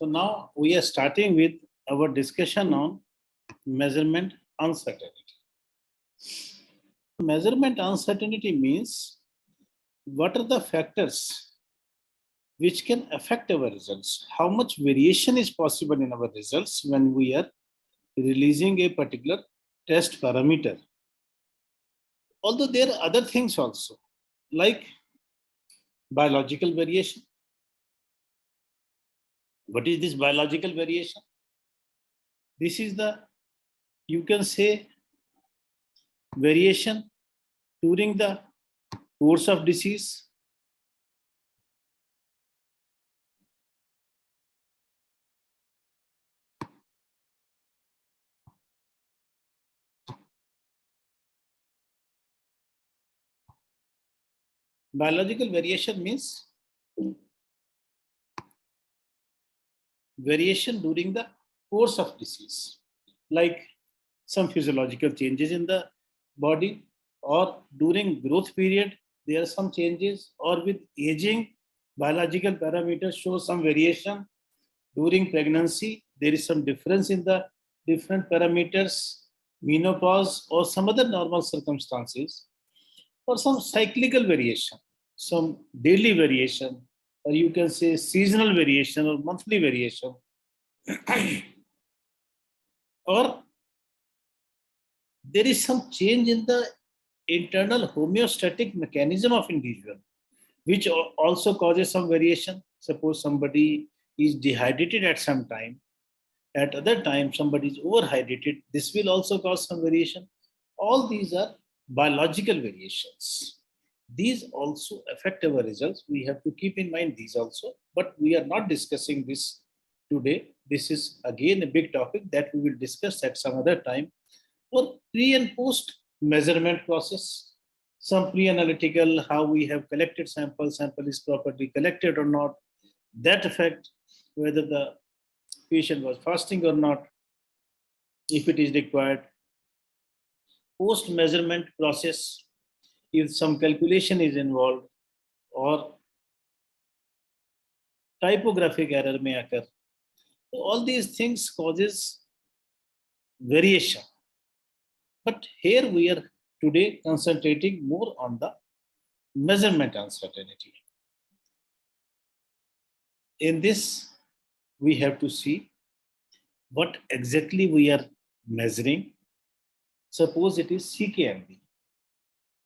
So now we are starting with our discussion on measurement uncertainty. Measurement uncertainty means what are the factors which can affect our results? How much variation is possible in our results when we are releasing a particular test parameter? Although there are other things also, like biological variation. What is this biological variation? This is the, you can say, variation during the course of disease. Biological variation means variation during the course of disease, like some physiological changes in the body, or during growth period, there are some changes, or with aging, biological parameters show some variation. During pregnancy, there is some difference in the different parameters, menopause, or some other normal circumstances, or some cyclical variation, some daily variation, or you can say seasonal variation or monthly variation, or there is some change in the internal homeostatic mechanism of individual, which also causes some variation. Suppose somebody is dehydrated at some time, at other time somebody is overhydrated, this will also cause some variation. All these are biological variations. These also affect our results. We have to keep in mind these also, but we are not discussing this today. This is again a big topic that we will discuss at some other time. For pre and post measurement process, some pre-analytical, how we have collected sample is properly collected or not, that affect whether the patient was fasting or not, if it is required. Post measurement process, if some calculation is involved or typographic error may occur. So all these things causes variation. But here we are today concentrating more on the measurement uncertainty. In this, we have to see what exactly we are measuring. Suppose it is CKMB,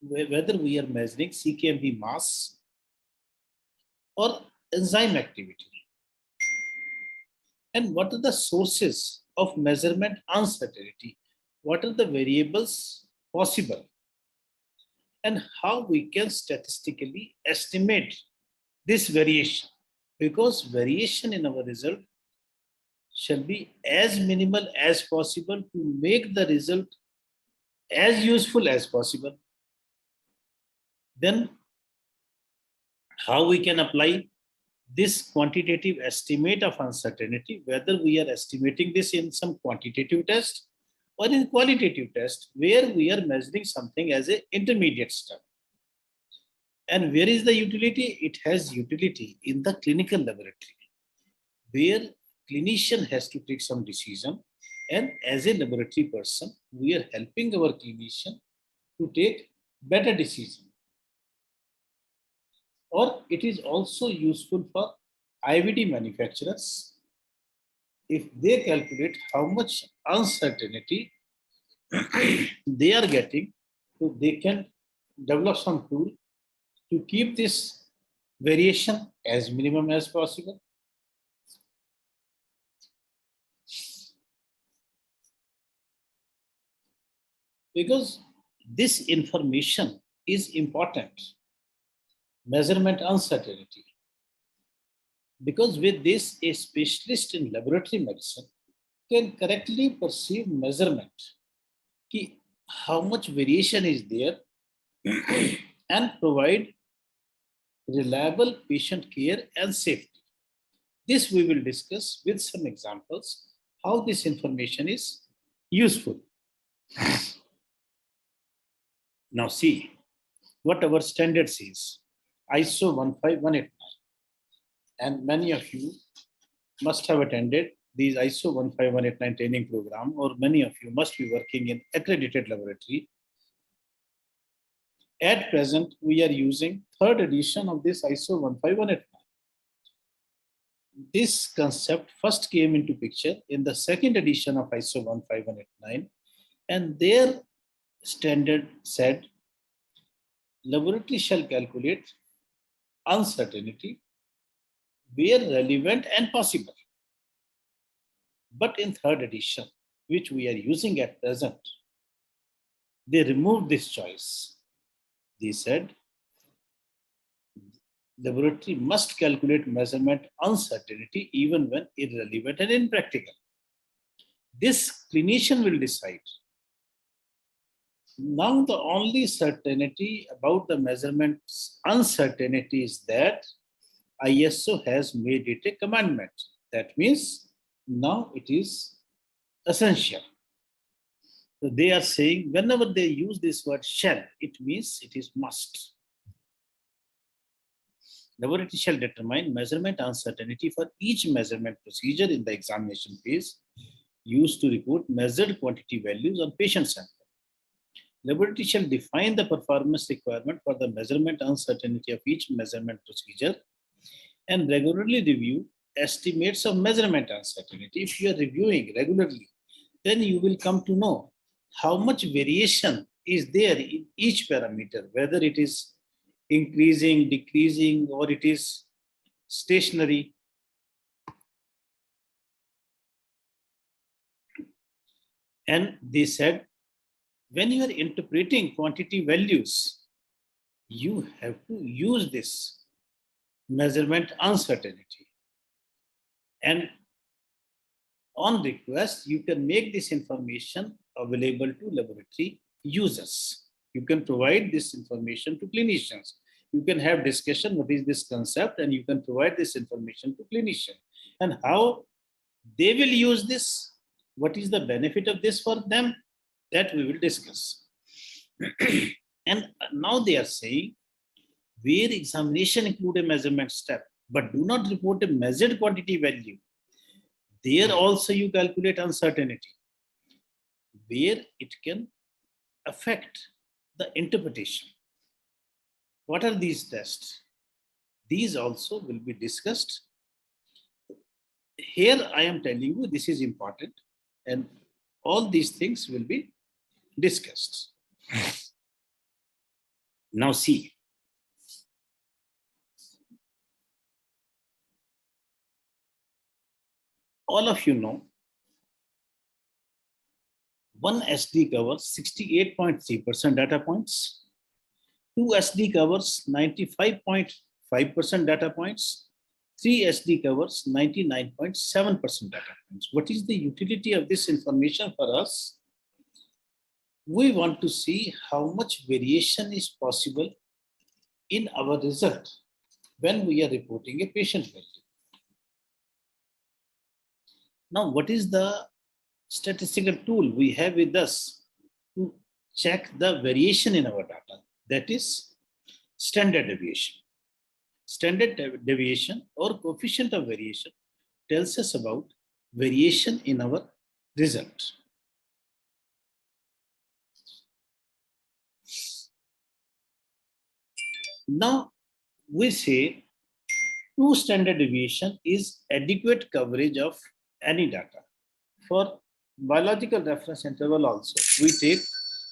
whether we are measuring CKMB mass or enzyme activity. And what are the sources of measurement uncertainty? What are the variables possible? And how we can statistically estimate this variation? Because variation in our result shall be as minimal as possible to make the result as useful as possible. Then how we can apply this quantitative estimate of uncertainty, whether we are estimating this in some quantitative test or in qualitative test, where we are measuring something as an intermediate step. And where is the utility? It has utility in the clinical laboratory, where clinician has to take some decision, and as a laboratory person, we are helping our clinician to take better decision. Or it is also useful for IVD manufacturers. If they calculate how much uncertainty they are getting, so they can develop some tool to keep this variation as minimum as possible. Because this information is important. Measurement uncertainty. Because with this, a specialist in laboratory medicine can correctly perceive measurement, how much variation is there, and provide reliable patient care and safety. This we will discuss with some examples, how this information is useful. Now see what our standard says. ISO 15189, and many of you must have attended these ISO 15189 training program, or many of you must be working in accredited laboratory. At present, we are using third edition of this ISO 15189. This concept first came into picture in the second edition of ISO 15189, and their standard said, laboratory shall calculate uncertainty where relevant and possible. But in third edition, which we are using at present, they removed this choice. They said, laboratory must calculate measurement uncertainty even when irrelevant and impractical. This clinician will decide. Now the only certainty about the measurements uncertainty is that ISO has made it a commandment. That means now it is essential. So they are saying whenever they use this word shall, it means it is must. Laboratory shall determine measurement uncertainty for each measurement procedure in the examination phase used to report measured quantity values on patient sample. Laboratory shall define the performance requirement for the measurement uncertainty of each measurement procedure and regularly review estimates of measurement uncertainty. If you are reviewing regularly, then you will come to know how much variation is there in each parameter, whether it is increasing, decreasing, or it is stationary. And they said, when you are interpreting quantity values, you have to use this measurement uncertainty. And on request, you can make this information available to laboratory users. You can provide this information to clinicians. You can have discussion, what is this concept, and you can provide this information to clinicians. And how they will use this, what is the benefit of this for them, that we will discuss. And now they are saying, where examination include a measurement step, but do not report a measured quantity value, there also you calculate uncertainty, where it can affect the interpretation. What are these tests? These also will be discussed. Here I am telling you this is important, and all these things will be discussed. Now see. All of you know, one SD covers 68.3% data points, 2 SD covers 95.5% data points, 3 SD covers 99.7% data points. What is the utility of this information for us? We want to see how much variation is possible in our result when we are reporting a patient value. Now, what is the statistical tool we have with us to check the variation in our data? That is standard deviation. Standard deviation or coefficient of variation tells us about variation in our result. Now, we say 2 standard deviation is adequate coverage of any data. For biological reference interval also, we take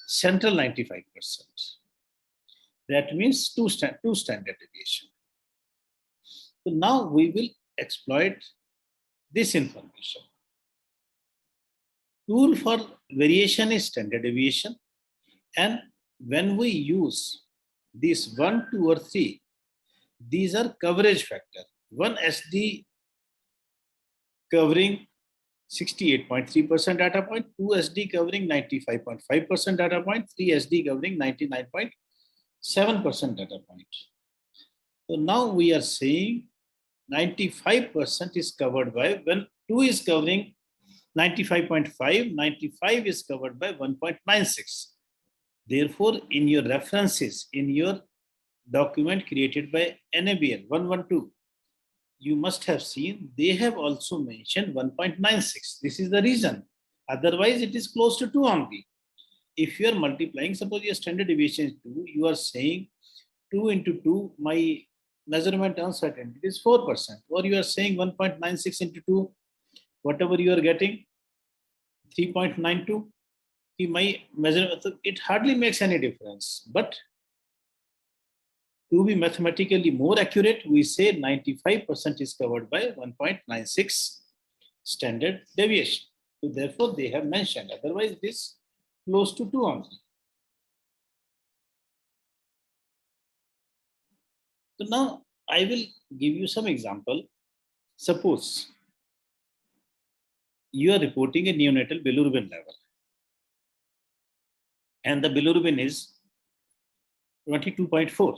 central 95%. That means 2 standard deviation. So now we will exploit this information. Tool for variation is standard deviation, and when we use these 1, 2, or 3, these are coverage factor. 1 SD covering 68.3% data point, 2 SD covering 95.5% data point, 3 SD covering 99.7% data point. So now we are saying 95% is covered by, when 2 is covering 95.5, 95 is covered by 1.96. Therefore, in your references, in your document created by NABL 112, you must have seen they have also mentioned 1.96. This is the reason. Otherwise, it is close to 2 only. If you are multiplying, suppose your standard deviation is 2, you are saying 2 into 2, my measurement uncertainty is 4%. Or you are saying 1.96 into 2, whatever you are getting, 3.92. My measurement, it hardly makes any difference. But to be mathematically more accurate, we say 95% is covered by 1.96 standard deviation. So therefore, they have mentioned. Otherwise, it is close to 2 only. So now I will give you some example. Suppose you are reporting a neonatal bilirubin level, and the bilirubin is 22.4.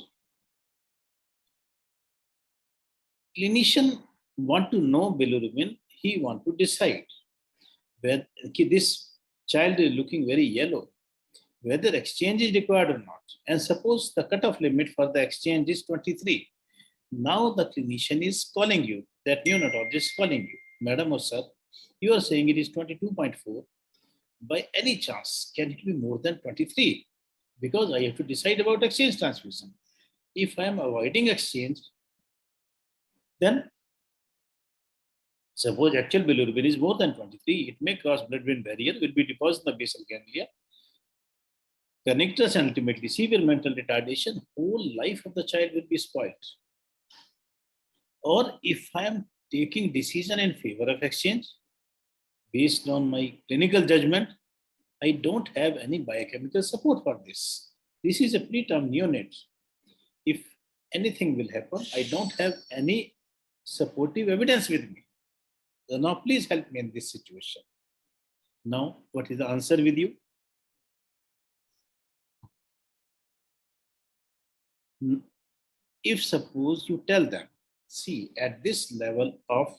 Clinician want to know bilirubin. He want to decide whether this child is looking very yellow, whether exchange is required or not. And suppose the cutoff limit for the exchange is 23. Now the clinician is calling you, that neonatologist is calling you, madam or sir, you are saying it is 22.4. By any chance, can it be more than 23? Because I have to decide about exchange transfusion. If I am avoiding exchange, then suppose actual bilirubin is more than 23, it may cross blood-brain barrier, will be deposited in the basal ganglia, connectors, and ultimately severe mental retardation. Whole life of the child will be spoiled. Or if I am taking decision in favor of exchange, based on my clinical judgment, I don't have any biochemical support for this. This is a preterm neonate. If anything will happen, I don't have any supportive evidence with me. So now please help me in this situation. Now, what is the answer with you? If suppose you tell them, see, at this level of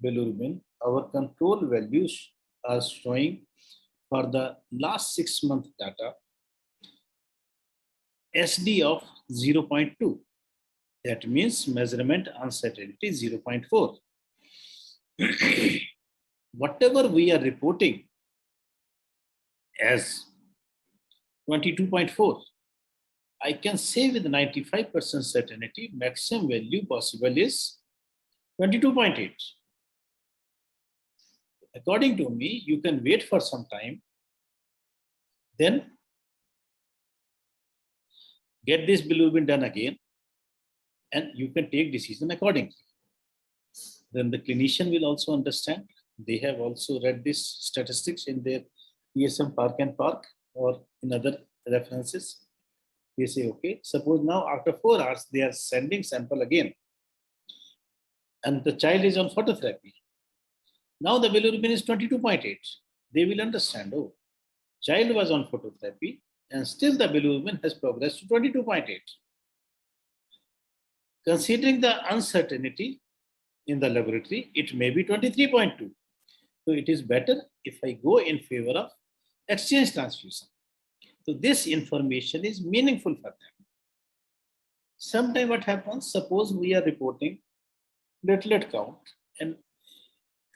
bilirubin, our control values are showing for the last 6 month data SD of 0.2. That means measurement uncertainty 0.4. Whatever we are reporting as 22.4, I can say with 95% certainty maximum value possible is 22.8. According to me, you can wait for some time, then get this bilirubin done again, and you can take decision accordingly. Then the clinician will also understand. They have also read this statistics in their PSM Park and Park or in other references. They say, okay, suppose now after 4 hours, they are sending sample again, and the child is on phototherapy. Now the bilirubin is 22.8. They will understand, oh, child was on phototherapy and still the bilirubin has progressed to 22.8. Considering the uncertainty in the laboratory, it may be 23.2. So it is better if I go in favor of exchange transfusion. So this information is meaningful for them. Sometimes what happens, suppose we are reporting platelet count, and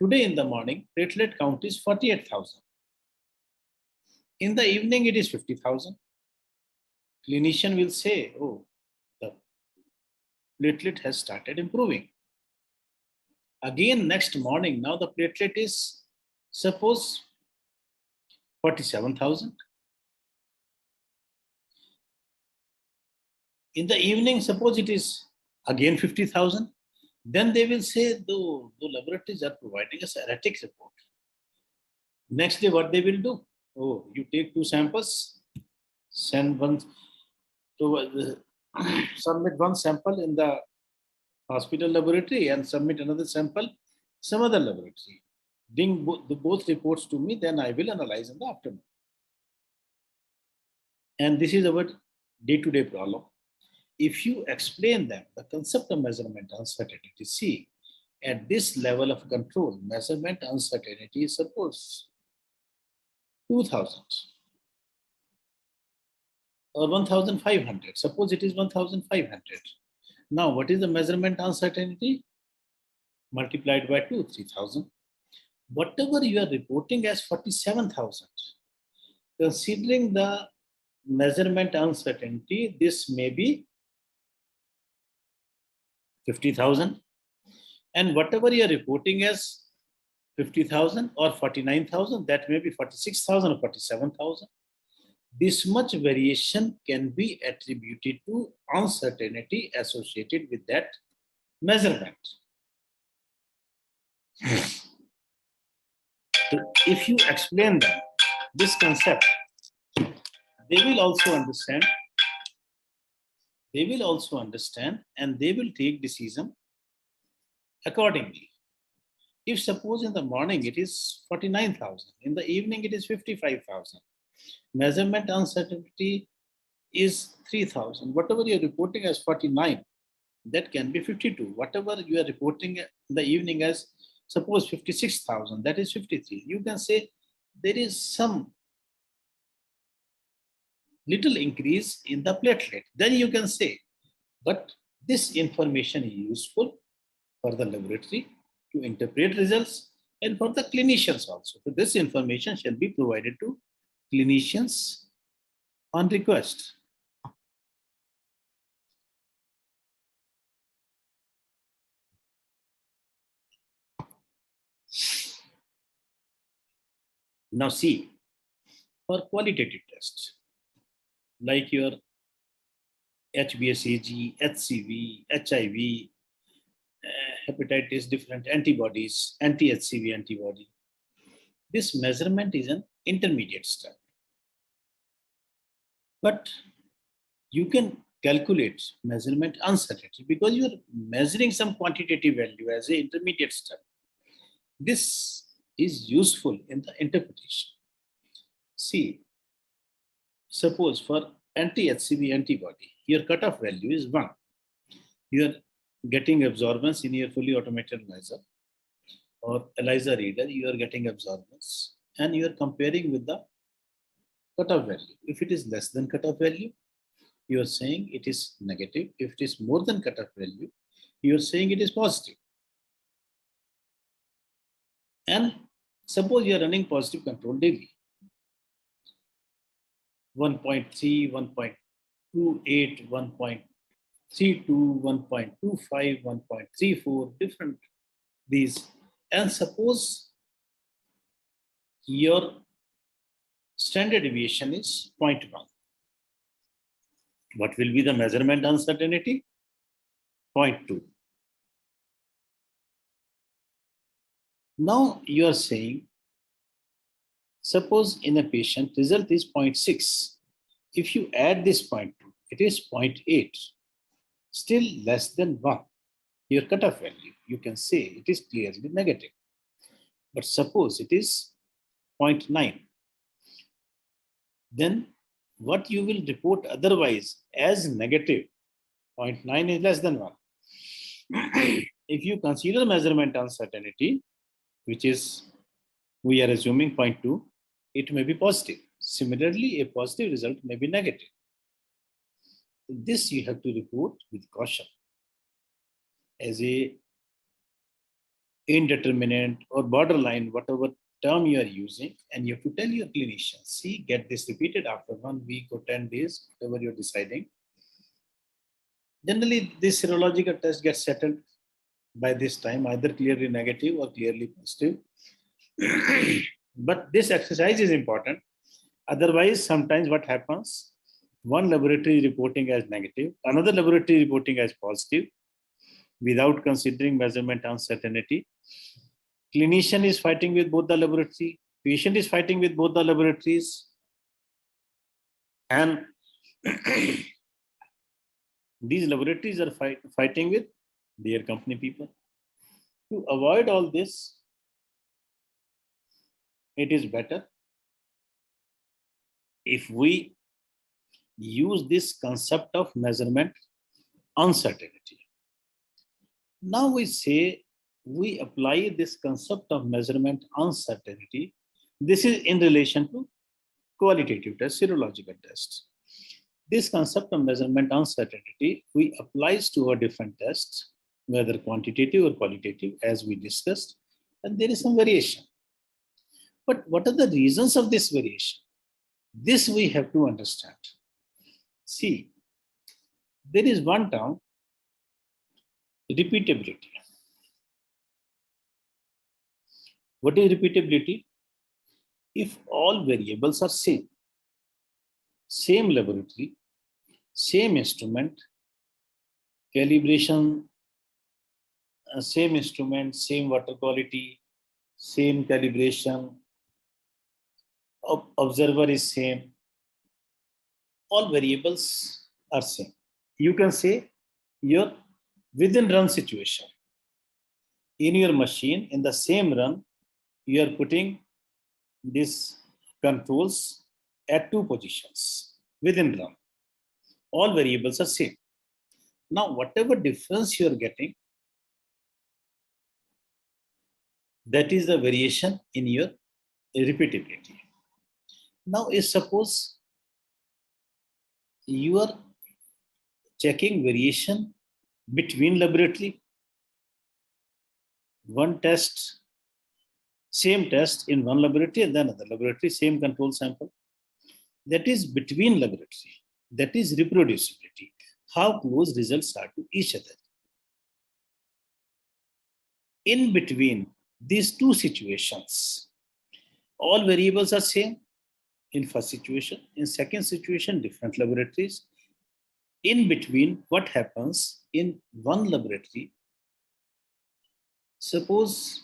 today in the morning, platelet count is 48,000. In the evening, it is 50,000. Clinician will say, oh, the platelet has started improving. Again, next morning, now the platelet is, suppose, 47,000. In the evening, suppose it is again 50,000. Then they will say, the laboratories are providing us erratic report. Next day, what they will do? Oh, you take 2 samples, send one, submit one sample in the hospital laboratory and submit another sample some other laboratory. Bring both reports to me, then I will analyze in the afternoon. And this is our day-to-day problem. If you explain them the concept of measurement uncertainty, see, at this level of control, measurement uncertainty is suppose 2,000 or 1,500. Suppose it is 1,500. Now, what is the measurement uncertainty? multiplied by 2, 3,000. Whatever you are reporting as 47,000, considering the measurement uncertainty, this may be 50,000. And whatever you are reporting as 50,000 or 49,000, that may be 46,000 or 47,000. This much variation can be attributed to uncertainty associated with that measurement. So if you explain them this concept, they will also understand. They will also understand and they will take decision accordingly. If suppose in the morning it is 49,000, in the evening it is 55,000, measurement uncertainty is 3,000. Whatever you are reporting as 49, that can be 52. Whatever you are reporting in the evening as suppose 56,000, that is 53. You can say there is some little increase in the platelet. Then you can say, but this information is useful for the laboratory to interpret results and for the clinicians also. So this information shall be provided to clinicians on request. Now see, for qualitative tests, like your HbSAg, HCV, HIV, hepatitis, different antibodies, anti-HCV antibody, this measurement is an intermediate step. But you can calculate measurement uncertainty because you are measuring some quantitative value as an intermediate step. This is useful in the interpretation. See, suppose for anti-HCV antibody, your cutoff value is 1. You are getting absorbance in your fully automated ELISA or ELISA reader, you are getting absorbance and you are comparing with the cutoff value. If it is less than cutoff value, you are saying it is negative. If it is more than cutoff value, you are saying it is positive. And suppose you are running positive control daily. 1.3, 1.28, 1.32, 1.25, 1.34, different these. And suppose your standard deviation is 0.1. What will be the measurement uncertainty? 0.2. Now you are saying, suppose in a patient result is 0.6. If you add this 0.2, it is 0.8, still less than 1. Your cutoff value, you can say it is clearly negative. But suppose it is 0.9. Then what you will report otherwise as negative, 0.9 is less than 1. If you consider measurement uncertainty, which is, we are assuming 0.2, it may be positive. Similarly, a positive result may be negative. This you have to report with caution as a indeterminate or borderline, whatever term you are using, and you have to tell your clinician, see, get this repeated after 1 week or 10 days, whatever you're deciding. Generally, this serological test gets settled by this time, either clearly negative or clearly positive. But this exercise is important. Otherwise, sometimes what happens, one laboratory is reporting as negative, another laboratory is reporting as positive, without considering measurement uncertainty. Clinician is fighting with both the laboratory, patient is fighting with both the laboratories, and these laboratories are fighting with their company people. To avoid all this, it is better if we use this concept of measurement uncertainty. Now we say we apply this concept of measurement uncertainty. This is in relation to qualitative test, serological tests. This concept of measurement uncertainty we applies to a different tests whether quantitative or qualitative, as we discussed, and there is some variation. But what are the reasons of this variation? This we have to understand. See, there is one term, repeatability. What is repeatability? If all variables are same laboratory, same instrument, calibration, same instrument, same water quality, same calibration, observer is same, all variables are same. You can say your within run situation. In your machine, in the same run, you are putting these controls at two positions within run. All variables are same. Now, whatever difference you are getting, that is the variation in your repeatability. Now, if suppose you are checking variation between laboratory, one test, same test in one laboratory and then another laboratory, same control sample. That is between laboratory. That is reproducibility. How close results are to each other. In between these two situations, all variables are same in first situation. In second situation, different laboratories. In between, what happens in one laboratory? Suppose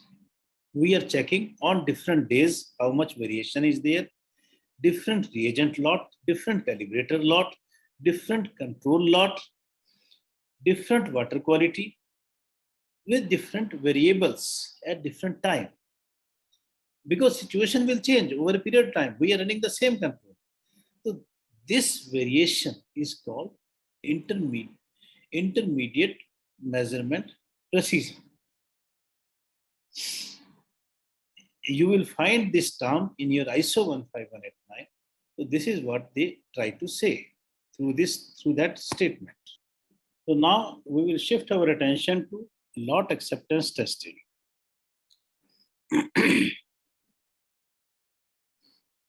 we are checking on different days how much variation is there, different reagent lot, different calibrator lot, different control lot, different water quality with different variables at different time. Because situation will change over a period of time. We are running the same control. So this variation is called intermediate measurement precision. You will find this term in your ISO 15189. So this is what they try to say through that statement. So now we will shift our attention to lot acceptance testing.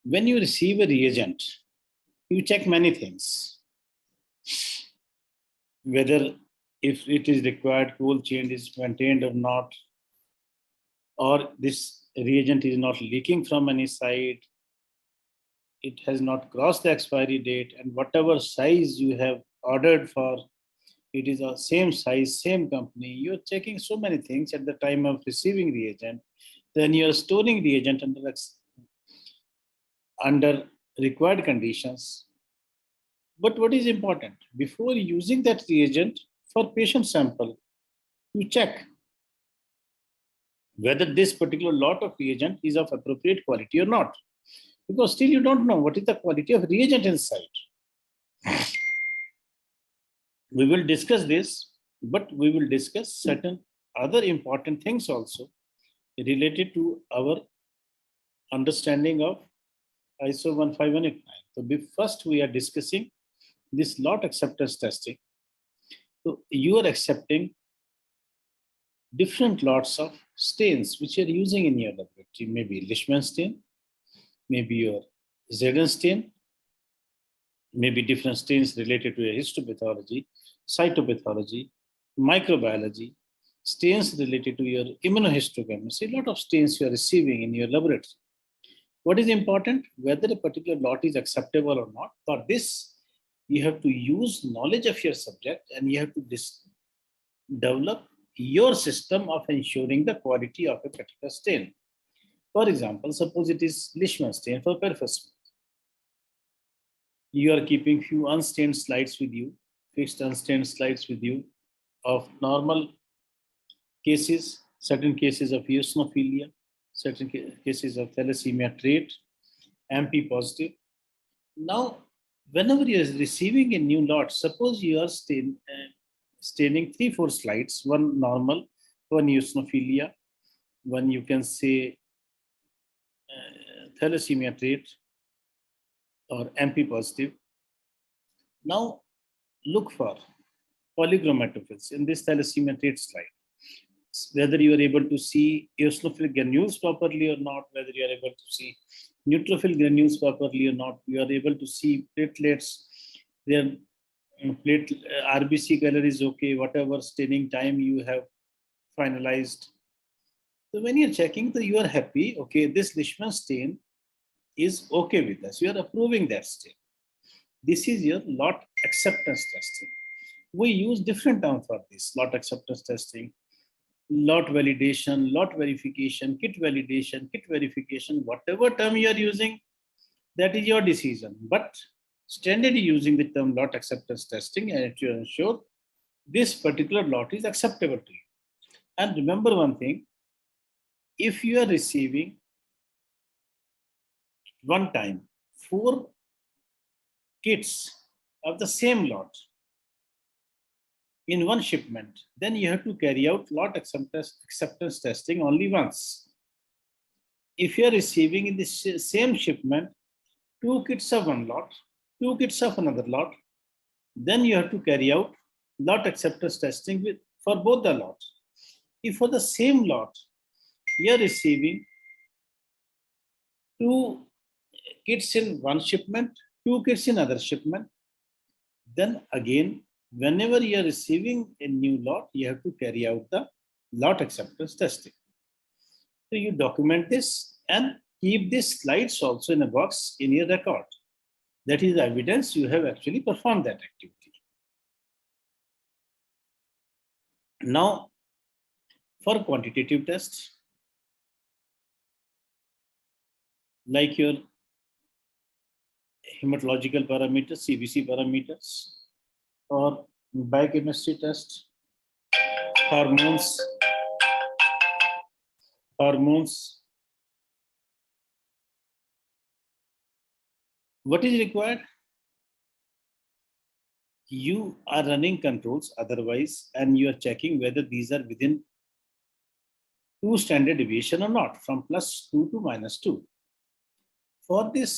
When you receive a reagent, you check many things. Whether if it is required cold chain is maintained or not, or this reagent is not leaking from any side, it has not crossed the expiry date, and whatever size you have ordered for, it is a same size, same company. You're checking so many things at the time of receiving reagent. Then you're storing reagent under required conditions. But what is important? Before using that reagent for patient sample, you check whether this particular lot of reagent is of appropriate quality or not. Because still you don't know what is the quality of reagent inside. We will discuss this, but we will discuss certain other important things also related to our understanding of ISO 15189. So first we are discussing this lot acceptance testing. So you are accepting different lots of stains which you are using in your laboratory. Maybe Leishman stain, maybe your Jain stain, maybe different stains related to histopathology, cytopathology, microbiology, stains related to your immunohistochemistry, a lot of stains you are receiving in your laboratory. What is important? Whether a particular lot is acceptable or not. For this, you have to use knowledge of your subject and you have to develop your system of ensuring the quality of a particular stain. For example, suppose it is Leishman stain for perfusement. You are keeping few unstained slides with you, fixed unstained slides with you of normal cases, certain cases of eosinophilia, certain cases of thalassemia trait, MP positive. Now, whenever you are receiving a new lot, suppose you are staining 3-4 slides, one normal, one eosinophilia, one you can say thalassemia trait or MP positive. Now, look for polychromatophils in this thalassemia trait slide. Whether you are able to see eosinophil granules properly or not, whether you are able to see neutrophil granules properly or not, you are able to see platelets, their RBC color is okay, whatever staining time you have finalized. So when you're checking, you are happy, okay, this Leishman stain is okay with us. You are approving that stain. This is your lot acceptance testing. We use different terms for this: lot acceptance testing, lot validation, lot verification, kit verification, whatever term you are using, that is your decision. But standard using the term lot acceptance testing and to ensure this particular lot is acceptable to you. And remember one thing, if you are receiving one time 4 kits of the same lot in one shipment, then you have to carry out lot acceptance testing only once. If you are receiving in the same shipment 2 kits of one lot, 2 kits of another lot, then you have to carry out lot acceptance testing for both the lots. If for the same lot you are receiving 2 kits in one shipment, 2 kits in other shipment, then again, whenever you are receiving a new lot, you have to carry out the lot acceptance testing. So you document this and keep these slides also in a box in your record. That is evidence you have actually performed that activity. Now, for quantitative tests, like your hematological parameters, CBC parameters, or biochemistry test, hormones, what is required? You are running controls otherwise, and you are checking whether these are within 2 standard deviation or not, from +2 to -2. For this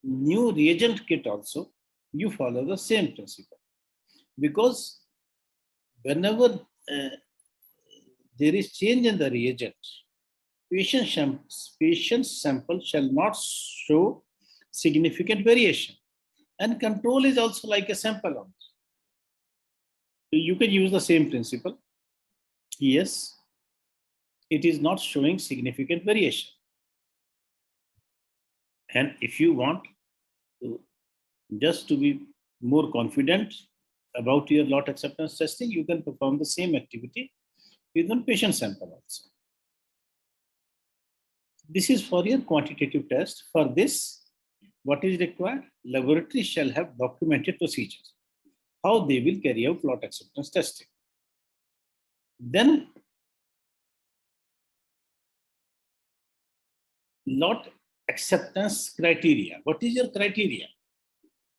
new reagent kit also, you follow the same principle, because whenever there is change in the reagent, patient sample shall not show significant variation, and control is also like a sample only. You can use the same principle. Yes, it is not showing significant variation. And if you want to, just to be more confident about your lot acceptance testing, you can perform the same activity with one patient sample also. This is for your quantitative test. For this, what is required? Laboratory shall have documented procedures, how they will carry out lot acceptance testing. Then, lot acceptance criteria. What is your criteria?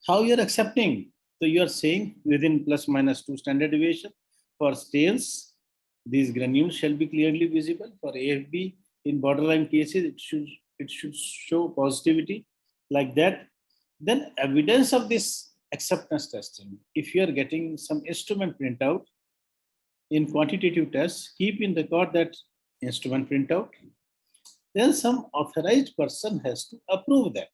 How you are accepting? So you are saying within +-2 standard deviation. For stains, these granules shall be clearly visible. For AFB, in borderline cases, it should show positivity like that. Then evidence of this acceptance testing. If you are getting some instrument printout in quantitative tests, keep in record that instrument printout. Then some authorized person has to approve that.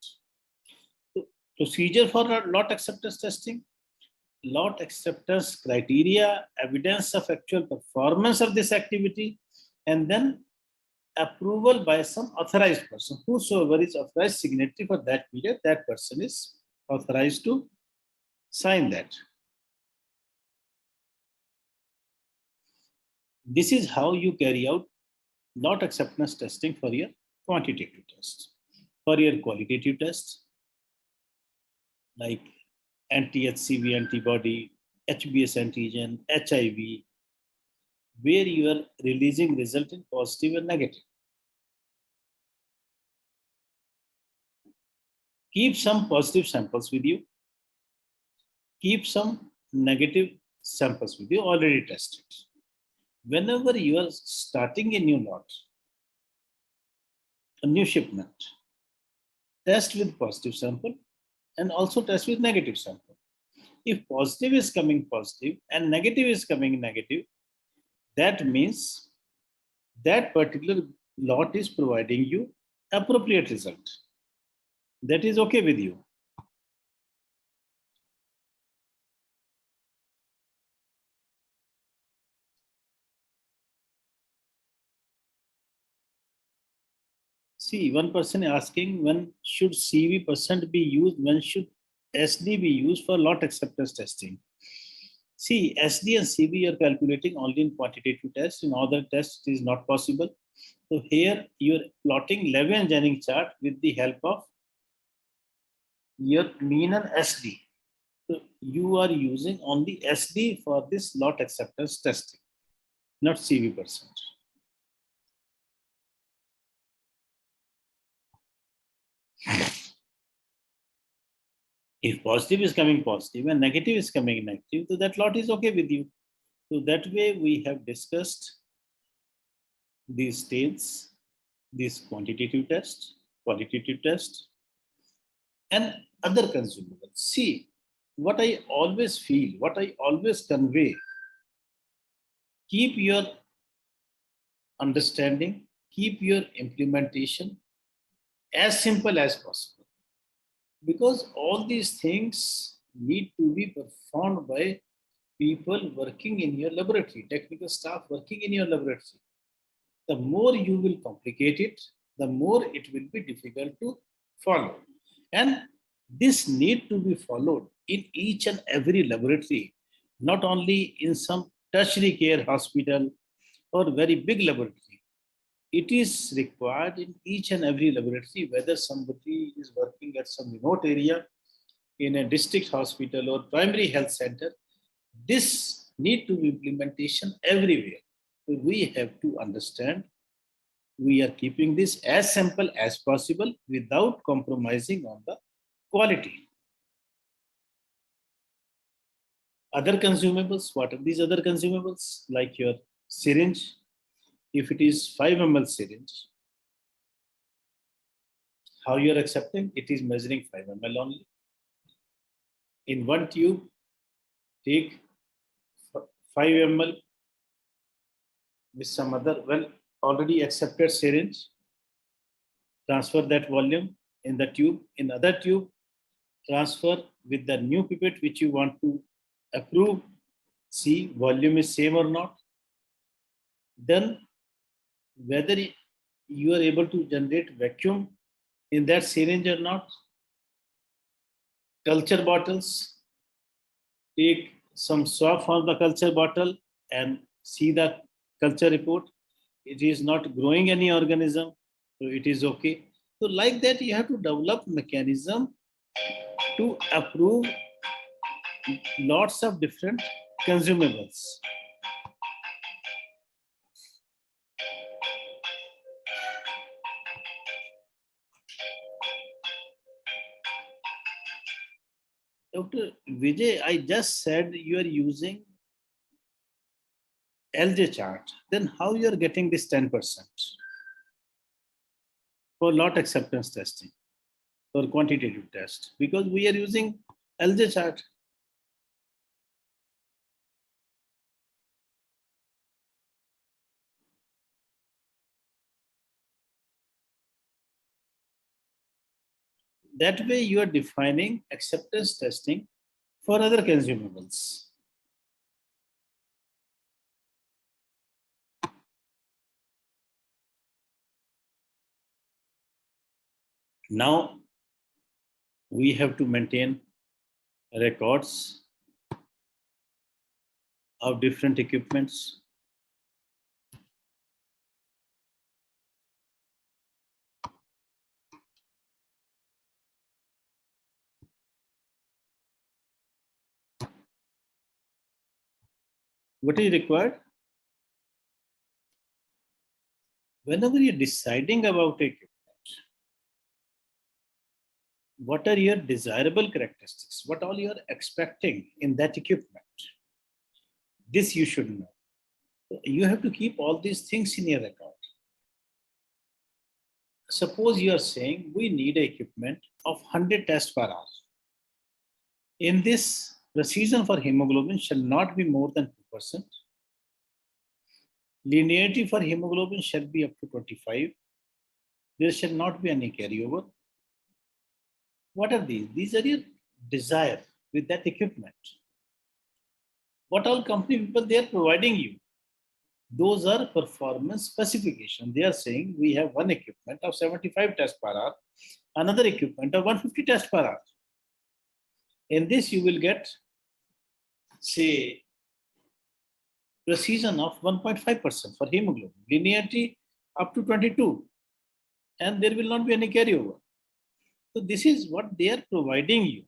So, procedure for lot acceptance testing, lot acceptance criteria, evidence of actual performance of this activity, and then approval by some authorized person. Whosoever is authorized signatory for that period, that person is authorized to sign that. This is how you carry out lot acceptance testing for your quantitative test. For your qualitative test, like anti-HCV antibody, HBS antigen, HIV, where you are releasing result in positive and negative. Keep some positive samples with you. Keep some negative samples with you already tested. Whenever you are starting a new lot, a new shipment, test with positive sample and also test with negative sample. If positive is coming positive and negative is coming negative, that means that particular lot is providing you appropriate result. That is okay with you. See, one person asking when should CV percent be used, when should SD be used for lot acceptance testing. See, SD and CV you are calculating only in quantitative tests. In other tests, it is not possible. So here you are plotting Levy and Jennings chart with the help of your mean and SD. So you are using only SD for this lot acceptance testing, not CV percent. If positive is coming positive and negative is coming negative, so that lot is okay with you. So that way we have discussed these states, this quantitative test, qualitative test, and other consumables. See, what I always feel, what I always convey, keep your understanding, keep your implementation as simple as possible. Because all these things need to be performed by people working in your laboratory, technical staff working in your laboratory. The more you will complicate it, the more it will be difficult to follow. And this need to be followed in each and every laboratory, not only in some tertiary care hospital or very big laboratory. It is required in each and every laboratory, whether somebody is working at some remote area, in a district hospital or primary health center. This need to be implementation everywhere. So we have to understand we are keeping this as simple as possible without compromising on the quality. Other consumables, what are these other consumables? Like your syringe, if it is 5 ml syringe, how you are accepting? It is measuring 5 ml only. In one tube, take 5 ml with some other well already accepted syringe, transfer that volume in the tube. In other tube, transfer with the new pipette which you want to approve, see volume is same or not. Then whether you are able to generate vacuum in that syringe or not. Culture bottles, take some swab from the culture bottle and see the culture report. It is not growing any organism, so it is okay. So like that, you have to develop mechanism to approve lots of different consumables. Dr. Vijay, I just said you are using LJ chart. Then how you are getting this 10% for lot acceptance testing or quantitative test? Because we are using LJ chart. That way you are defining acceptance testing for other consumables. Now we have to maintain records of different equipments. What is required? Whenever you're deciding about equipment, what are your desirable characteristics? What all you are expecting in that equipment? This you should know. You have to keep all these things in your record. Suppose you are saying we need equipment of 100 tests per hour. In this, Precision for hemoglobin shall not be more than 2%. Linearity for hemoglobin shall be up to 25. There shall not be any carryover. What are these? These are your desire with that equipment. What all company people they are providing you? Those are performance specification. They are saying we have one equipment of 75 tests per hour, another equipment of 150 tests per hour. In this, you will get, say, precision of 1.5% for hemoglobin, linearity up to 22, and there will not be any carryover. So this is what they are providing you.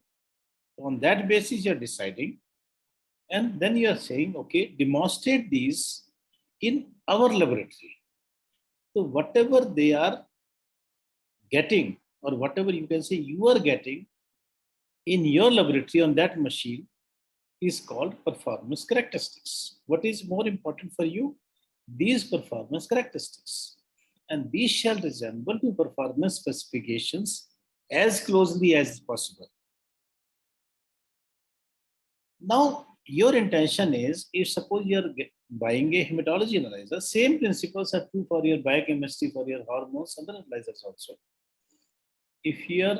On that basis, you are deciding, and then you are saying, okay, demonstrate these in our laboratory. So whatever they are getting, or whatever you can say you are getting in your laboratory on that machine is called performance characteristics. What is more important for you? These performance characteristics. And these shall resemble to performance specifications as closely as possible. Now, your intention is, if suppose you are buying a hematology analyzer, same principles are true for your biochemistry, for your hormones, and other analyzers also. If you are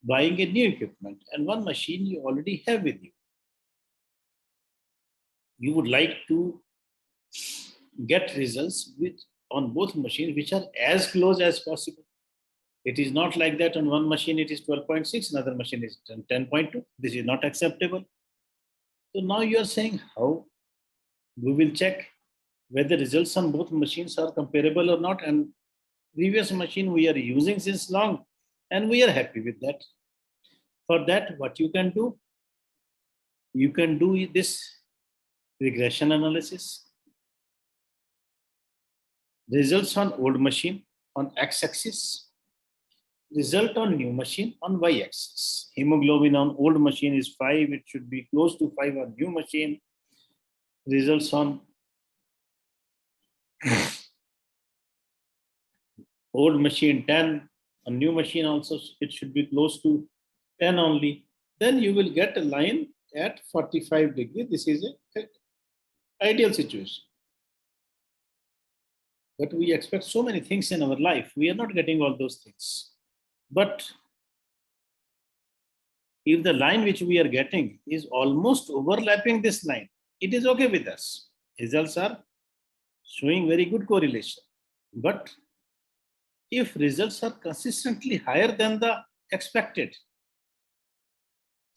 buying a new equipment and one machine you already have with you, you would like to get results on both machines which are as close as possible. It is not like that on one machine it is 12.6, another machine is 10.2. This is not acceptable. So now you are saying how we will check whether results on both machines are comparable or not. And previous machine we are using since long and we are happy with that. For that, what you can do this regression analysis. Results on old machine on x-axis, result on new machine on y-axis. Hemoglobin on old machine is 5, it should be close to 5 on new machine. Results on old machine 10, on new machine also it should be close to 10 only. Then you will get a line at 45 degrees. This is an ideal situation. But we expect so many things in our life. We are not getting all those things. But if the line which we are getting is almost overlapping this line, it is okay with us. Results are showing very good correlation. But if results are consistently higher than the expected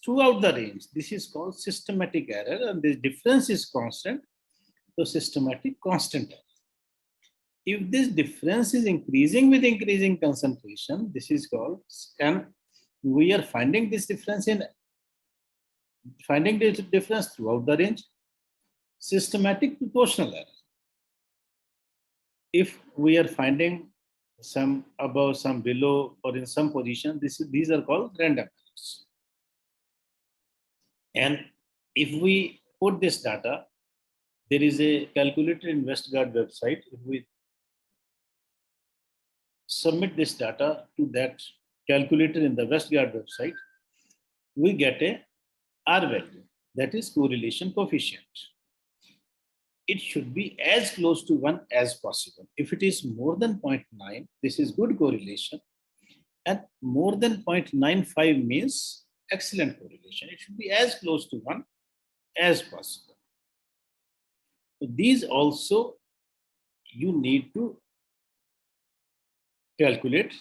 throughout the range, this is called systematic error, and the difference is constant, so systematic constant error. If this difference is increasing with increasing concentration, this is called, and we are finding this difference throughout the range, systematic proportional error. If we are finding some above, some below, or in some position, these are called random errors. And if we put this data, there is a calculator in Westgard website. If we submit this data to that calculator in the Westgard website, we get a R value, that is correlation coefficient. It should be as close to 1 as possible. If it is more than 0.9, this is good correlation, and more than 0.95 means excellent correlation. It should be as close to 1 as possible. So these also you need to calculate,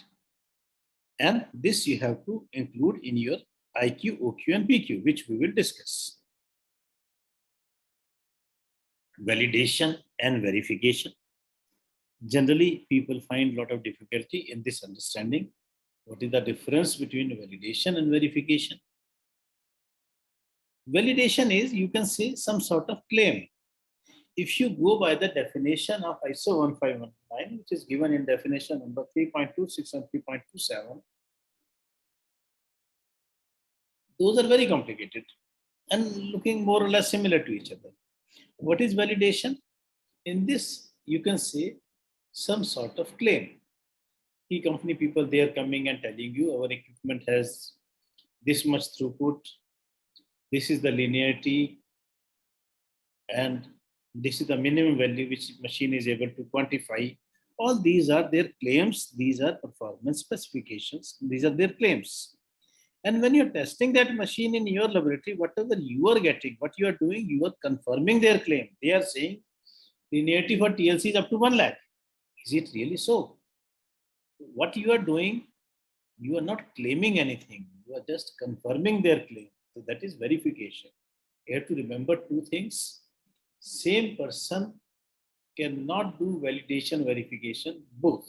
and this you have to include in your IQ, OQ, and PQ, which we will discuss. Validation and verification. Generally, people find a lot of difficulty in this understanding. What is the difference between validation and verification? Validation is, you can say, some sort of claim. If you go by the definition of ISO 1519, which is given in definition number 3.26 and 3.27, those are very complicated and looking more or less similar to each other. What is validation? In this, you can say some sort of claim. Key company people, they are coming and telling you our equipment has this much throughput, this is the linearity, and this is the minimum value which machine is able to quantify. All these are their claims. These are performance specifications. These are their claims. And when you're testing that machine in your laboratory, whatever you are getting, what you are doing, you are confirming their claim. They are saying linearity for TLC is up to 1 lakh. Is it really so? What you are doing, you are not claiming anything. You are just confirming their claim. So that is verification. You have to remember two things. Same person cannot do validation, verification, both.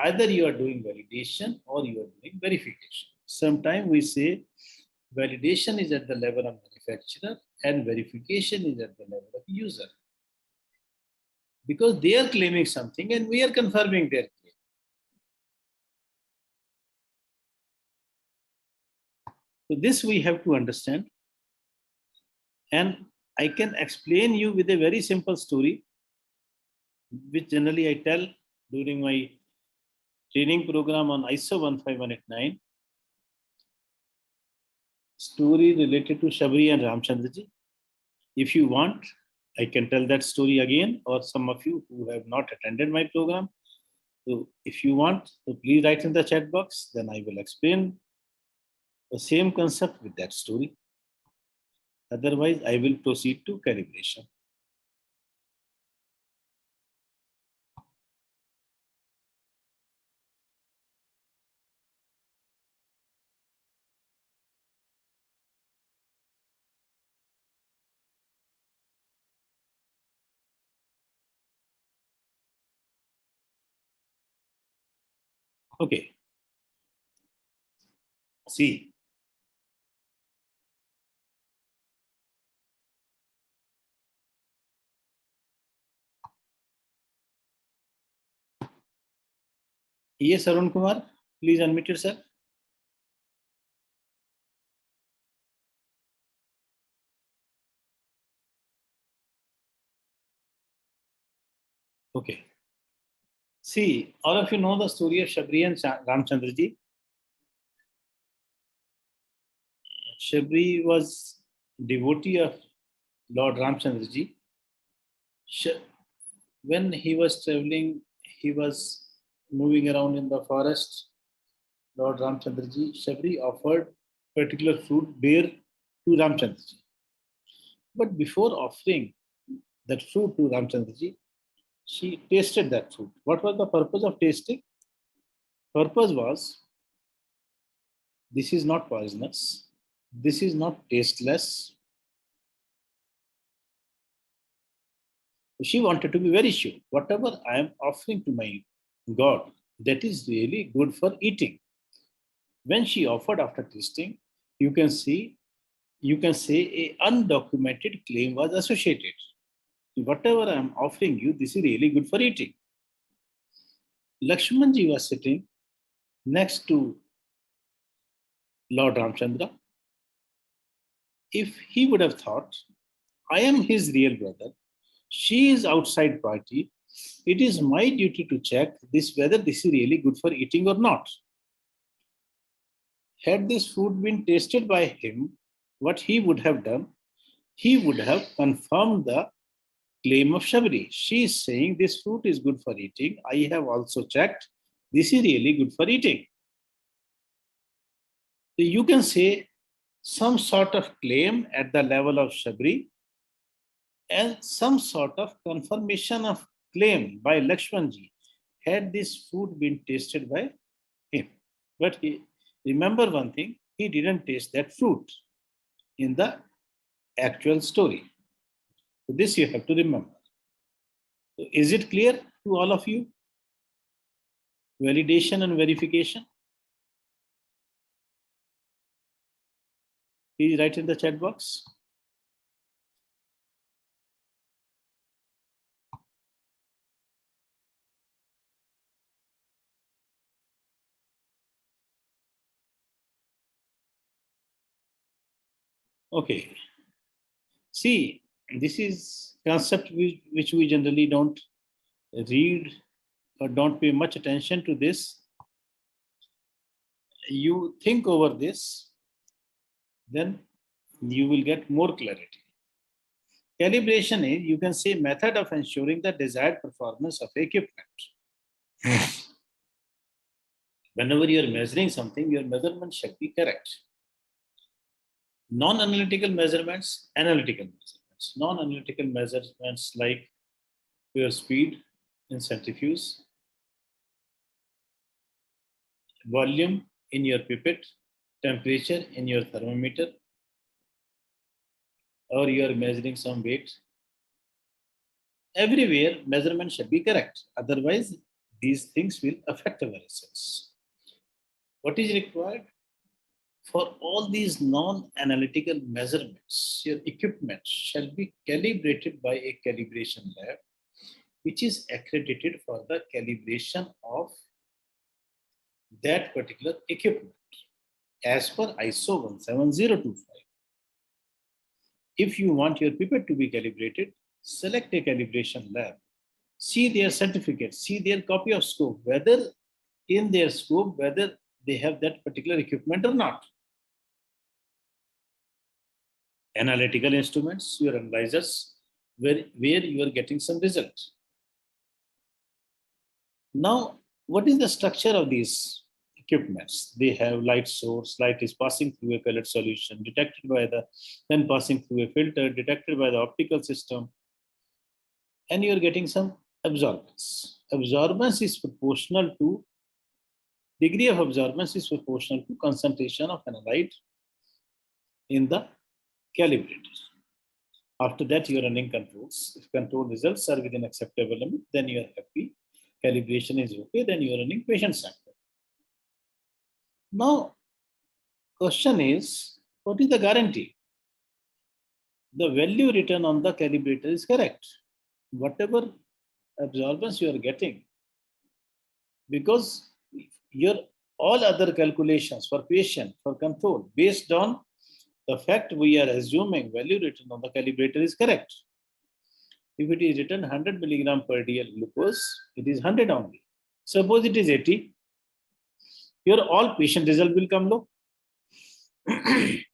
Either you are doing validation or you are doing verification. Sometimes we say validation is at the level of manufacturer and verification is at the level of user. Because they are claiming something and we are confirming their claim. So this we have to understand. And I can explain you with a very simple story, which generally I tell during my training program on ISO 15189. Story related to Shabri and Ramchandraji. If you want, I can tell that story again, or some of you who have not attended my program. So if you want, so please write in the chat box, then I will explain the same concept with that story. Otherwise, I will proceed to calibration. Okay. See. Yes, Arun Kumar, please unmute yourself. Okay. See, all of you know the story of Shabri and Ramchandraji. Shabri was devotee of Lord Ramchandraji. When he was traveling, he was moving around in the forest. Lord Ramchandraji, Shabri offered particular fruit, bear, to Ramchandraji. But before offering that fruit to Ramchandraji, she tasted that fruit. What was the purpose of tasting? Purpose was, this is not poisonous, this is not tasteless. She wanted to be very sure, whatever I am offering to my God, that is really good for eating. When she offered after tasting, you can say a undocumented claim was associated. Whatever I am offering you, this is really good for eating. Lakshmanji was sitting next to Lord Ramchandra. If he would have thought, I am his real brother, she is outside party, it is my duty to check whether this is really good for eating or not. Had this food been tasted by him, what he would have done, he would have confirmed the claim of Shabri. She is saying this fruit is good for eating. I have also checked. This is really good for eating. So you can say some sort of claim at the level of Shabri and some sort of confirmation of claim by Lakshmanji had this food been tasted by him. But remember one thing, he didn't taste that fruit in the actual story. So this you have to remember. So is it clear to all of you? Validation and verification? Please write in the chat box. Okay. See, this is concept which we generally don't read or don't pay much attention to this. You think over this, then you will get more clarity. Calibration is, you can say, method of ensuring the desired performance of equipment. Whenever you are measuring something, your measurement should be correct. Non-analytical measurements, analytical measurements. Non-analytical measurements like your speed in centrifuge, volume in your pipette, temperature in your thermometer, or you are measuring some weight. Everywhere measurement should be correct. Otherwise, these things will affect our results. What is required? For all these non-analytical measurements, your equipment shall be calibrated by a calibration lab, which is accredited for the calibration of that particular equipment as per ISO 17025. If you want your pipette to be calibrated, select a calibration lab. See their certificate, see their copy of scope, whether in their scope, whether they have that particular equipment or not. Analytical instruments, your analyzers, where you are getting some result. Now, what is the structure of these equipments? They have light source, light is passing through a pellet solution, detected by then passing through a filter, detected by the optical system, and you are getting some absorbance. Absorbance is proportional to, degree of absorbance is proportional to concentration of analyte in the calibrator. After that, you are running controls. If control results are within acceptable limit, then you are happy. Calibration is okay, then you are running patient sample. Now, question is, what is the guarantee? The value written on the calibrator is correct. Whatever absorbance you are getting, because your all other calculations for patient, for control, based on the fact we are assuming value written on the calibrator is correct. If it is written 100 milligram per dl glucose, it is 100 only. Suppose it is 80, your all patient result will come low.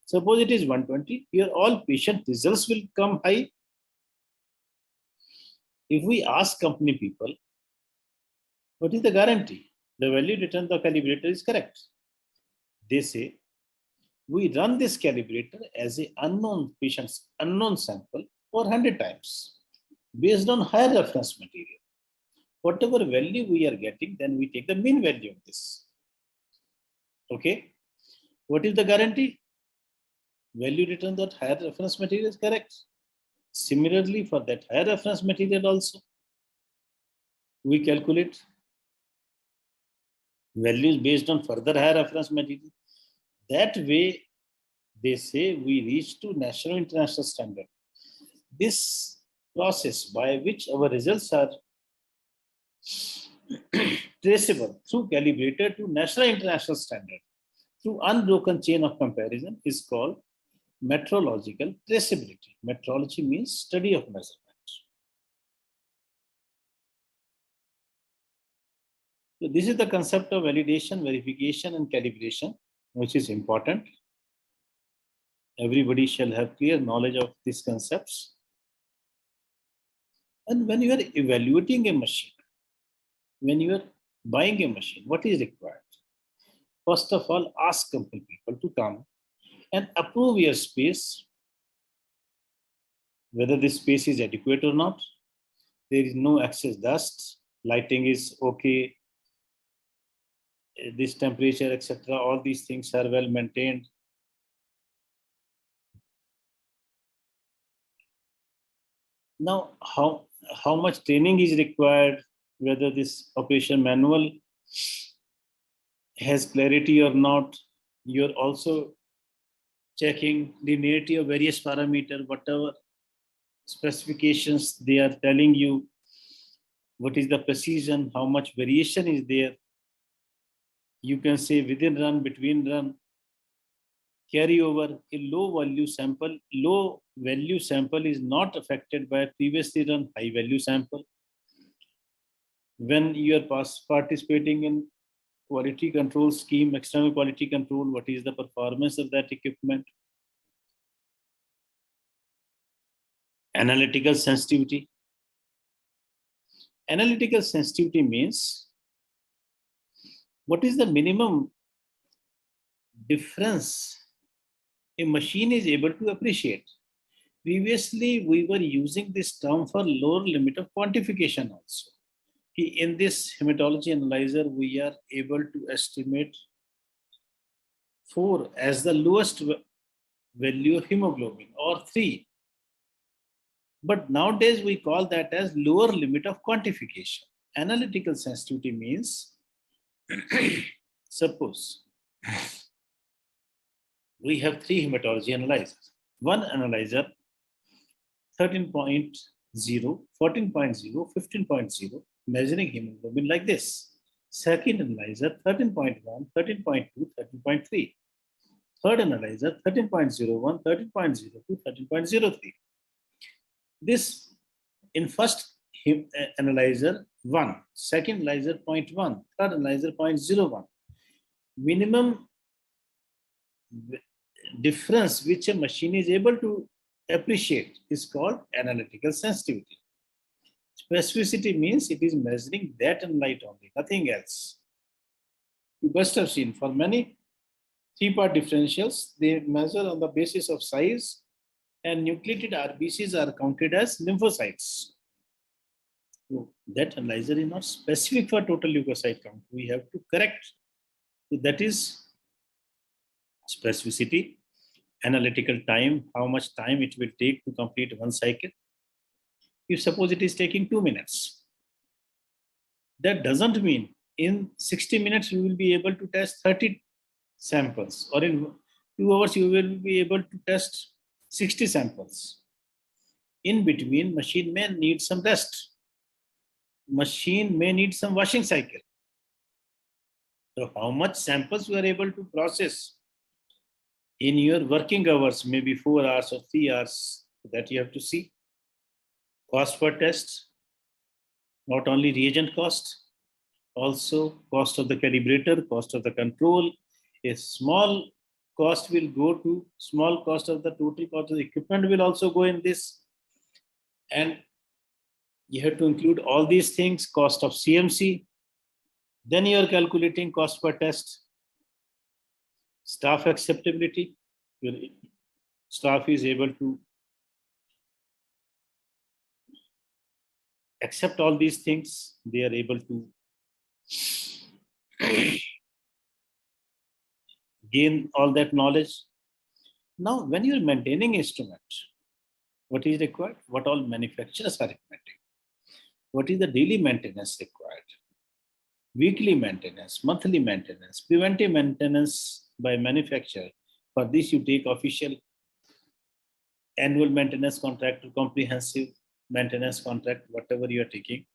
Suppose it is 120, your all patient results will come high. If we ask company people, what is the guarantee? The value written on the calibrator is correct. They say, we run this calibrator as a unknown patient's unknown sample for 100 times based on higher reference material. Whatever value we are getting, then we take the mean value of this. Okay. What is the guarantee? Value written that higher reference material is correct. Similarly, for that higher reference material also, we calculate values based on further higher reference material. That way, they say we reach to national international standard. This process by which our results are traceable through calibrated to national international standard through unbroken chain of comparison is called metrological traceability. Metrology means study of measurement. So this is the concept of validation, verification, and calibration, which is important. Everybody shall have clear knowledge of these concepts. And when you are evaluating a machine, when you are buying a machine, what is required? First of all, ask company people to come and approve your space, whether this space is adequate or not. There is no excess dust, lighting is okay, this temperature, etc. All these things are well maintained. Now, how much training is required, whether this operation manual has clarity or not. You're also checking linearity of various parameters, whatever specifications they are telling you, what is the precision, how much variation is there. You can say within run, between run, carry over. A low value sample is not affected by a previously run high value sample. When you are participating in quality control scheme, external quality control, what is the performance of that equipment? Analytical sensitivity. Analytical sensitivity means what is the minimum difference a machine is able to appreciate. Previously, we were using this term for lower limit of quantification also. In this hematology analyzer, we are able to estimate 4 as the lowest value of hemoglobin or 3. But nowadays, we call that as lower limit of quantification. Analytical sensitivity means, suppose we have 3 hematology analyzers. One analyzer 13.0, 14.0, 15.0, measuring hemoglobin like this. Second analyzer 13.1, 13.2, 13.3. Third analyzer 13.01, 13.02, 13.03. This in first analyzer 1, second analyzer 0.1, third analyzer 0.01. Minimum difference which a machine is able to appreciate is called analytical sensitivity. Specificity means it is measuring that in light only, nothing else. You must have seen for many 3-part differentials, they measure on the basis of size, and nucleated RBCs are counted as lymphocytes. So that analyzer is not specific for total leukocyte count. We have to correct. So that is specificity. Analytical time, how much time it will take to complete one cycle. If suppose it is taking 2 minutes, that doesn't mean in 60 minutes you will be able to test 30 samples, or in 2 hours you will be able to test 60 samples. In between, machine may need some rest. Machine may need some washing cycle. So how much samples you are able to process in your working hours, maybe 4 hours or 3 hours, that you have to see. Cost per test, not only reagent cost, also cost of the calibrator, cost of the control. A small cost will go to small cost of the total cost of the equipment will also go in this. And you have to include all these things, cost of CMC. Then you are calculating cost per test. Staff acceptability. Your staff is able to accept all these things. They are able to gain all that knowledge. Now, when you're maintaining instrument, what is required? What all manufacturers are recommending? What is the daily maintenance required? Weekly maintenance, monthly maintenance, preventive maintenance by manufacturer. For this, you take official annual maintenance contract or comprehensive maintenance contract, whatever you are taking.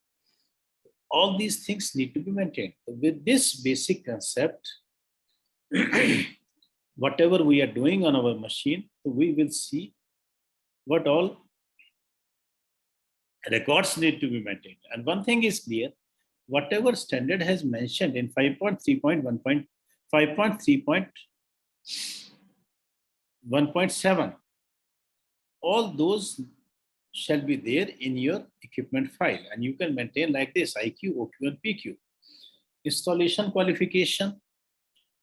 All these things need to be maintained. With this basic concept, whatever we are doing on our machine, we will see what all records need to be maintained. And one thing is clear, whatever standard has mentioned in 5.3.1.7, all those shall be there in your equipment file, and you can maintain like this: IQ, OQ, and PQ. Installation qualification,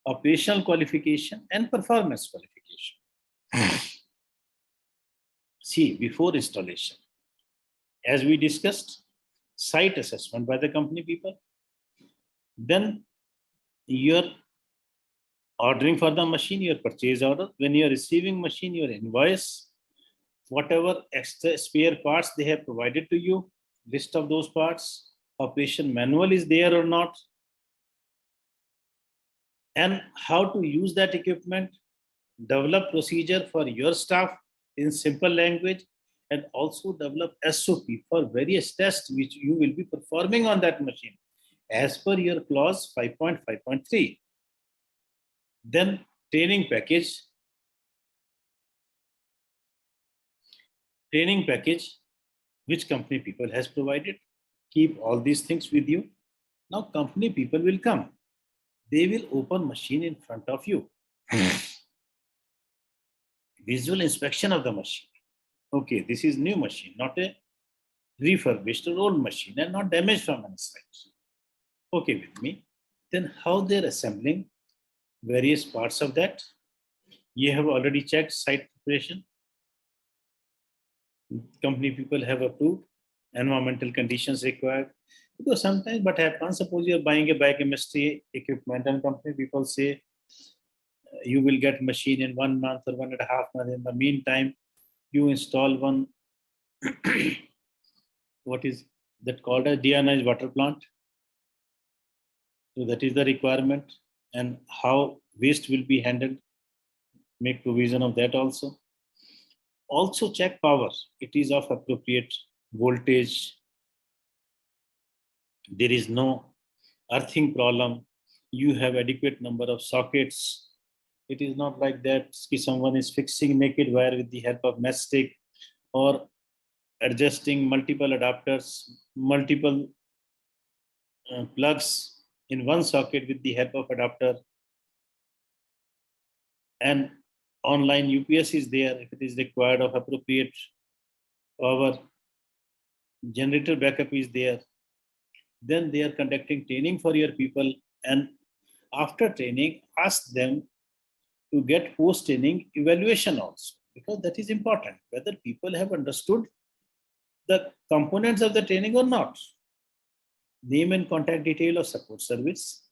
operational qualification, and performance qualification. See, before installation, as we discussed, site assessment by the company people. Then you're ordering for the machine, your purchase order. When you're receiving machine, your invoice, whatever extra spare parts they have provided to you, list of those parts, operation manual is there or not, and how to use that equipment, develop procedure for your staff in simple language, and also develop SOP for various tests which you will be performing on that machine as per your clause 5.5.3. Then training package, which company people has provided. Keep all these things with you. Now company people will come. They will open machine in front of you. Visual inspection of the machine. Okay, this is new machine, not a refurbished or old machine, and not damaged from any side. Okay with me. Then how they're assembling various parts of that? You have already checked site preparation. Company people have approved environmental conditions required. Because sometimes what happens, suppose you're buying a biochemistry equipment and company people say you will get machine in 1 month or 1.5 months. In the meantime, you install one, what is that called a deionized water plant. So that is the requirement, and how waste will be handled. Make provision of that also. Also check power. It is of appropriate voltage. There is no earthing problem. You have adequate number of sockets. It is not like that someone is fixing naked wire with the help of matchstick or adjusting multiple adapters, multiple plugs in one socket with the help of adapter. And online UPS is there if it is required of appropriate power. Generator backup is there. Then they are conducting training for your people, and after training, ask them to get post-training evaluation also, because that is important, whether people have understood the components of the training or not. Name and contact detail of support service.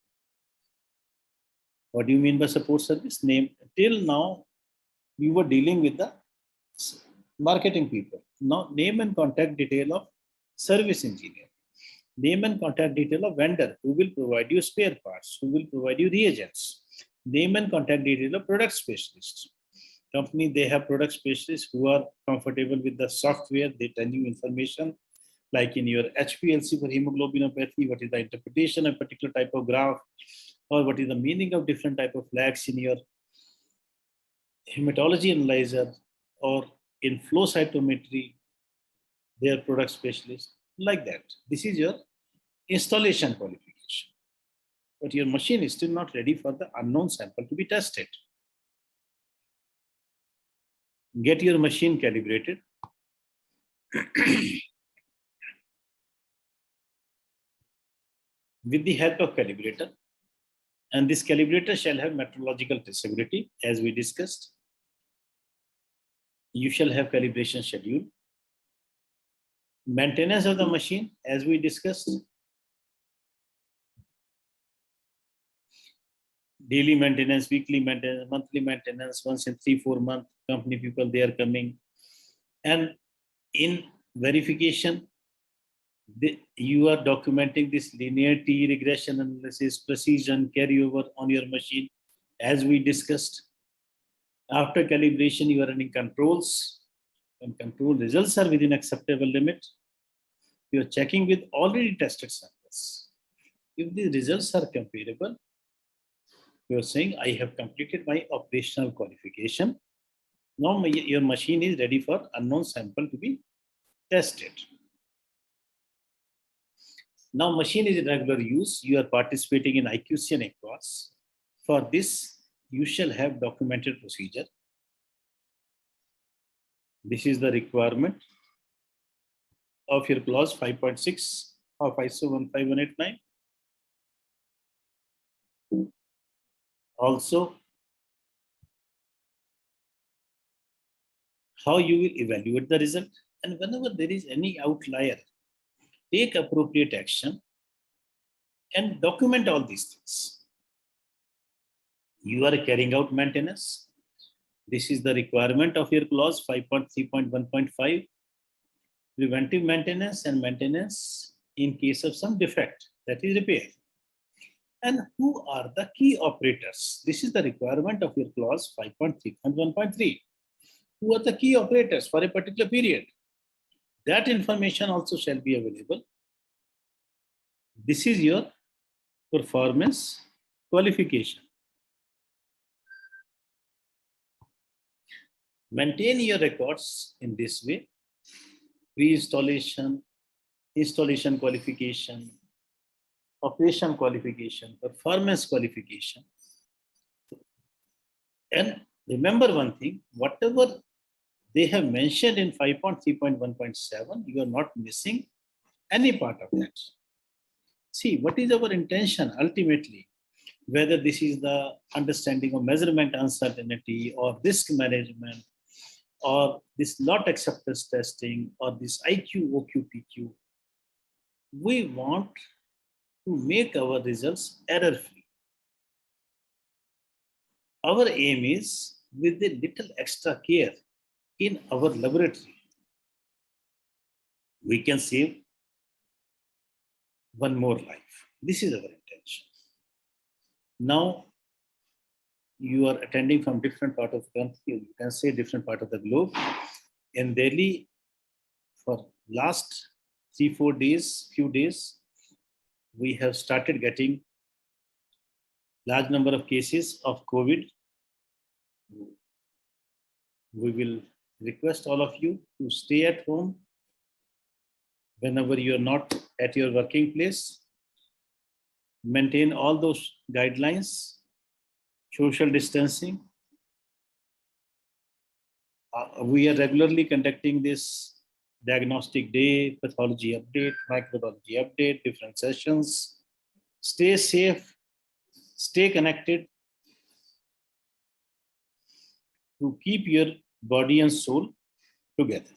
What do you mean by support service? Name. Till now, we were dealing with the marketing people. Now, name and contact detail of service engineer. Name and contact detail of vendor who will provide you spare parts, who will provide you reagents. Name and contact detail of product specialists. Company, they have product specialists who are comfortable with the software. They tell you information like in your HPLC for hemoglobinopathy, what is the interpretation of a particular type of graph, or what is the meaning of different type of flags in your hematology analyzer, or in flow cytometry, they are product specialists, like that. This is your installation qualification. But your machine is still not ready for the unknown sample to be tested. Get your machine calibrated. With the help of calibrator. And this calibrator shall have metrological traceability, as we discussed. You shall have calibration schedule. Maintenance of the machine, as we discussed. Daily maintenance, weekly maintenance, monthly maintenance, once in 3-4 months, company people, they are coming. And in verification, you are documenting this linearity, regression analysis, precision, carryover on your machine, as we discussed. After calibration, you are running controls. When control results are within acceptable limit, you are checking with already tested samples. If the results are comparable, you are saying, I have completed my operational qualification. Now your machine is ready for unknown sample to be tested. Now machine is in regular use. You are participating in IQC and AQAS. For this, you shall have documented procedure. This is the requirement of your clause 5.6 of ISO 15189. Also, how you will evaluate the result, and whenever there is any outlier, take appropriate action and document all these things. You are carrying out maintenance. This is the requirement of your clause 5.3.1.5. Preventive maintenance and maintenance in case of some defect, that is repair. And who are the key operators? This is the requirement of your clause 5.3.1.3. Who are the key operators for a particular period? That information also shall be available. This is your performance qualification. Maintain your records in this way: pre-installation, installation qualification, operation qualification, performance qualification. And remember one thing, whatever they have mentioned in 5.3.1.7, you are not missing any part of that. See, what is our intention ultimately? Whether this is the understanding of measurement uncertainty or risk management or this lot acceptance testing or this IQ, OQ, PQ, we want to make our results error free. Our aim is with a little extra care in our laboratory, we can save one more life. This is our intention. Now, you are attending from different part of the country, you can say different part of the globe. In Delhi, for last 3-4 days, few days, we have started getting large number of cases of COVID. We will request all of you to stay at home whenever you are not at your working place. Maintain all those guidelines, social distancing. We are regularly conducting this diagnostic day, pathology update, microbiology update, different sessions. Stay safe, stay connected to keep your body and soul together.